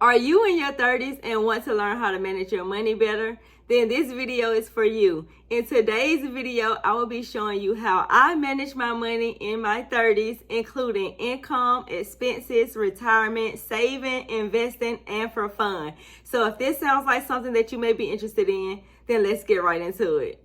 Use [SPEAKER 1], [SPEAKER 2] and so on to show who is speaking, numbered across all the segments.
[SPEAKER 1] Are you in your 30s and want to learn how to manage your money better? Then this video is for you. In today's video, I will be showing you how I manage my money in my 30s, including income, expenses, retirement, saving, investing, and for fun. So if this sounds like something that you may be interested in, then let's get right into it.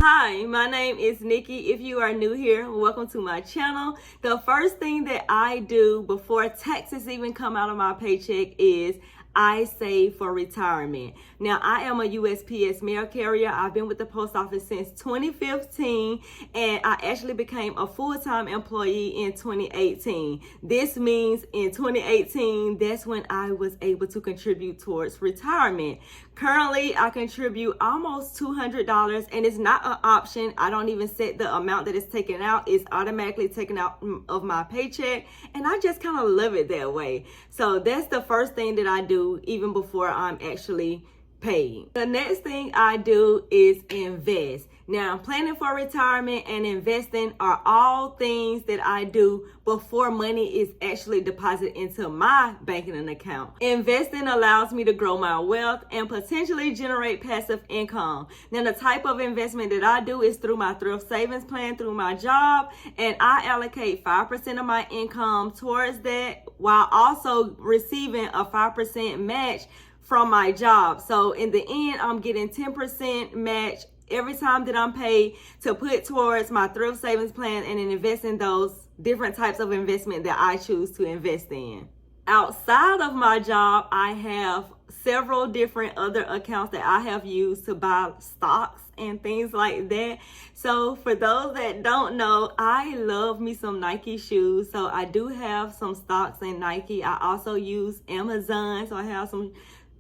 [SPEAKER 1] Hi, my name is Nikki. If you are new here, welcome to my channel. The first thing that I do before taxes even come out of my paycheck is I save for retirement. Now, I am a USPS mail carrier. I've been with the post office since 2015, and I actually became a full-time employee in 2018. This means in 2018, that's when I was able to contribute towards retirement. Currently, I contribute almost $200, and it's not an option. I don't even set the amount that is taken out. It's automatically taken out of my paycheck, and I just kind of love it that way. So that's the first thing that I do even before I'm actually paid. The next thing I do is invest. Now, planning for retirement and investing are all things that I do before money is actually deposited into my banking account. Investing allows me to grow my wealth and potentially generate passive income. Now, the type of investment that I do is through my thrift savings plan through my job, and I allocate 5% of my income towards that while also receiving a 5% match from my job. So in the end, I'm getting 10% match every time that I'm paid to put towards my thrift savings plan and then invest in those different types of investment that I choose to invest in. Outside of my job, I have several different other accounts that I have used to buy stocks and things like that. So for those that don't know, I love me some Nike shoes. So I do have some stocks in Nike. I also use Amazon. So I have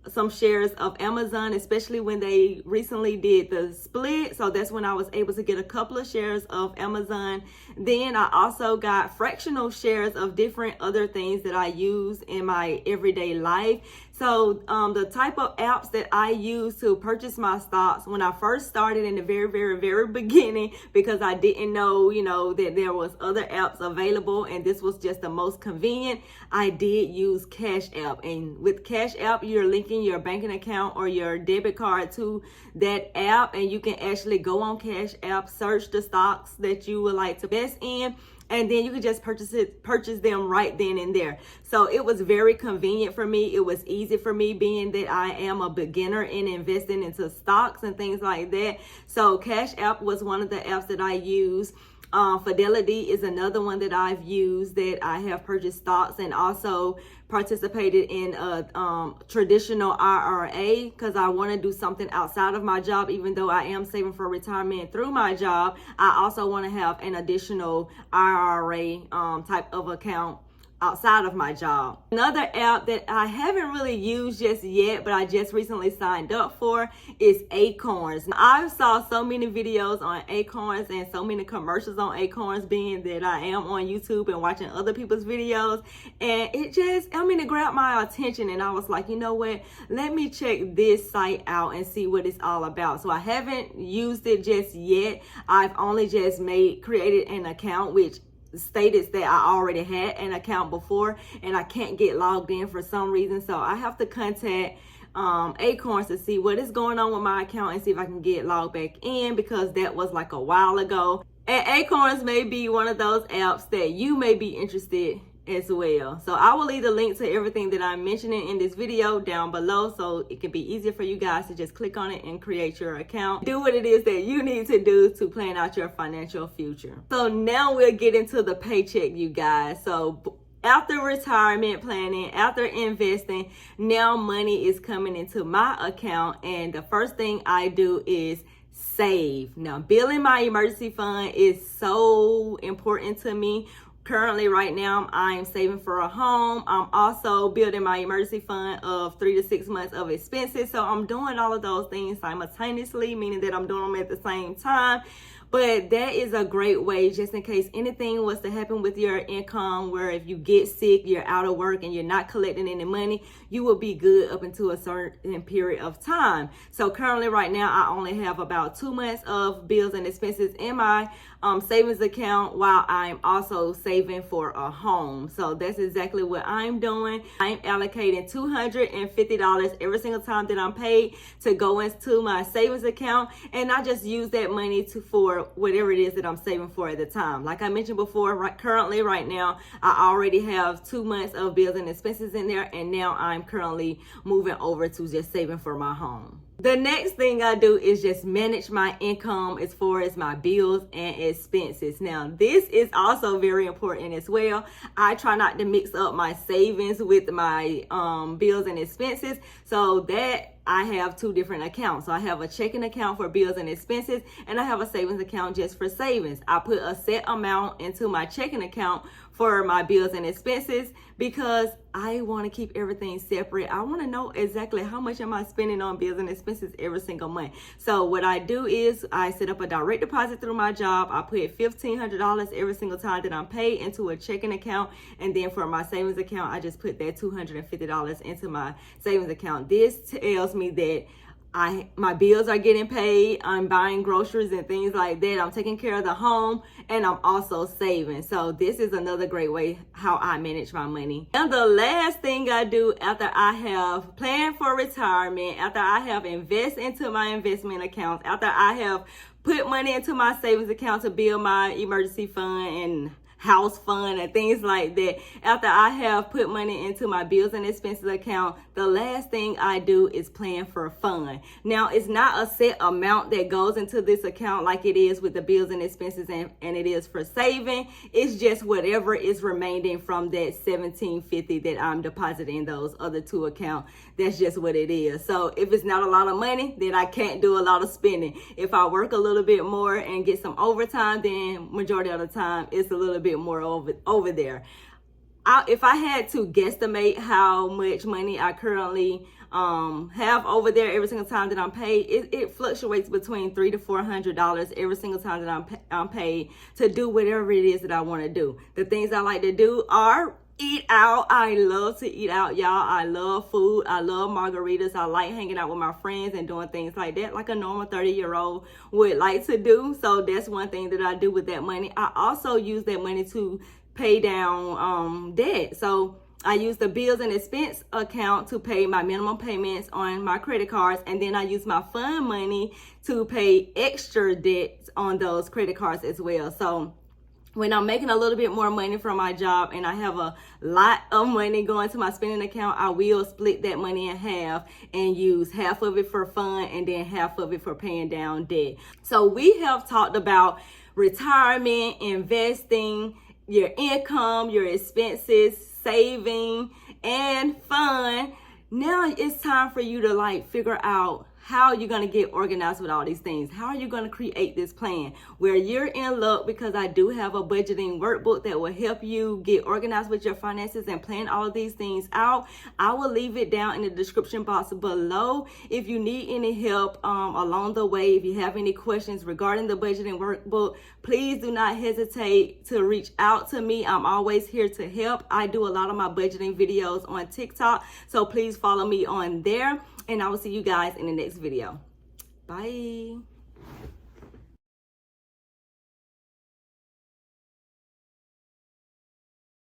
[SPEAKER 1] some shares of Amazon, especially when they recently did the split. So that's when I was able to get a couple of shares of Amazon. Then I also got fractional shares of different other things that I use in my everyday life. So the type of apps that I use to purchase my stocks, when I first started in the very beginning, because I didn't know, that there was other apps available and this was just the most convenient, I did use CASHAPP. And with CASHAPP, you're linking your banking account or your debit card to that app, and you can actually go on CASHAPP, search the stocks that you would like to invest in, and then you could just purchase them right then and there. So it was very convenient for me. It was easy for me, being that I am a beginner in investing into stocks and things like that. So CASHAPP was one of the apps that I use. Fidelity is another one that I've used, that I have purchased stocks and also participated in a traditional IRA, because I want to do something outside of my job. Even though I am saving for retirement through my job, I also want to have an additional IRA type of account outside of my job. Another app that I haven't really used just yet, but I just recently signed up for, is Acorns. I saw so many videos on Acorns and so many commercials on Acorns, being that I am on YouTube and watching other people's videos, and it grabbed my attention, and I was like, you know what, let me check this site out and see what it's all about. So I haven't used it just yet. I've only just created an account, which stated that I already had an account before, and I can't get logged in for some reason. So I have to contact Acorns to see what is going on with my account and see if I can get logged back in, because that was like a while ago. And Acorns may be one of those apps that you may be interested as well. So I will leave the link to everything that I'm mentioning in this video down below, so it can be easier for you guys to just click on it and create your account. Do what it is that you need to do to plan out your financial future. So now we'll get into the paycheck, you guys. So after retirement planning, after investing, now money is coming into my account, and the first thing I do is save. Now, building my emergency fund is so important to me. Currently, right now, I am saving for a home. I'm also building my emergency fund of 3 to 6 months of expenses. So I'm doing all of those things simultaneously, meaning that I'm doing them at the same time. But that is a great way, just in case anything was to happen with your income, where if you get sick, you're out of work and you're not collecting any money, you will be good up until a certain period of time. So currently right now, I only have about 2 months of bills and expenses in my savings account while I'm also saving for a home. So that's exactly what I'm doing. I'm allocating $250 every single time that I'm paid to go into my savings account, and I just use that money for whatever it is that I'm saving for at the time. Like I mentioned before, currently right now, I already have 2 months of bills and expenses in there, and now I'm currently moving over to just saving for my home. The next thing I do is just manage my income as far as my bills and expenses. Now, this is also very important as well. I try not to mix up my savings with my bills and expenses, so that I have 2 different accounts. So I have a checking account for bills and expenses, and I have a savings account just for savings. I put a set amount into my checking account for my bills and expenses because I want to keep everything separate. I want to know exactly how much am I spending on bills and expenses every single month. So what I do is I set up a direct deposit through my job. I put $1,500 every single time that I'm paid into a checking account, and then for my savings account, I just put that $250 into my savings account. This tells me that my bills are getting paid, I'm buying groceries and things like that, I'm taking care of the home, and I'm also saving. So this is another great way how I manage my money. And the last thing I do after I have planned for retirement, after I have invested into my investment accounts, after I have put money into my savings account to build my emergency fund and house fund and things like that, after I have put money into my bills and expenses account, the last thing I do is plan for fun. Now, it's not a set amount that goes into this account like it is with the bills and expenses and it is for saving. It's just whatever is remaining from that $1,750 that I'm depositing in those other 2 accounts. That's just what it is. So if it's not a lot of money, then I can't do a lot of spending. If I work a little bit more and get some overtime, then majority of the time it's a little bit more over there. If I had to guesstimate how much money I currently have over there every single time that I'm paid, it fluctuates between $300 to $400 every single time that I'm paid to do whatever it is that I want to do. The things I like to do are eat out. I love to eat out, y'all. I love food. I love margaritas. I like hanging out with my friends and doing things like that, like a normal 30-year-old would like to do. So that's one thing that I do with that money. I also use that money to pay down debt. So I use the bills and expense account to pay my minimum payments on my credit cards, and then I use my fund money to pay extra debts on those credit cards as well. So when I'm making a little bit more money from my job and I have a lot of money going to my spending account, I will split that money in half and use half of it for fun and then half of it for paying down debt. So we have talked about retirement, investing, your income, your expenses, saving, and fun. Now it's time for you to figure out how you're going to get organized with all these things. How are you going to create this plan? Where you're in luck, because I do have a budgeting workbook that will help you get organized with your finances and plan all of these things out. I will leave it down in the description box below. If you need any help along the way, if you have any questions regarding the budgeting workbook, please do not hesitate to reach out to me. I'm always here to help. I do a lot of my budgeting videos on TikTok, so please follow me on there. And I will see you guys in the next video. Bye.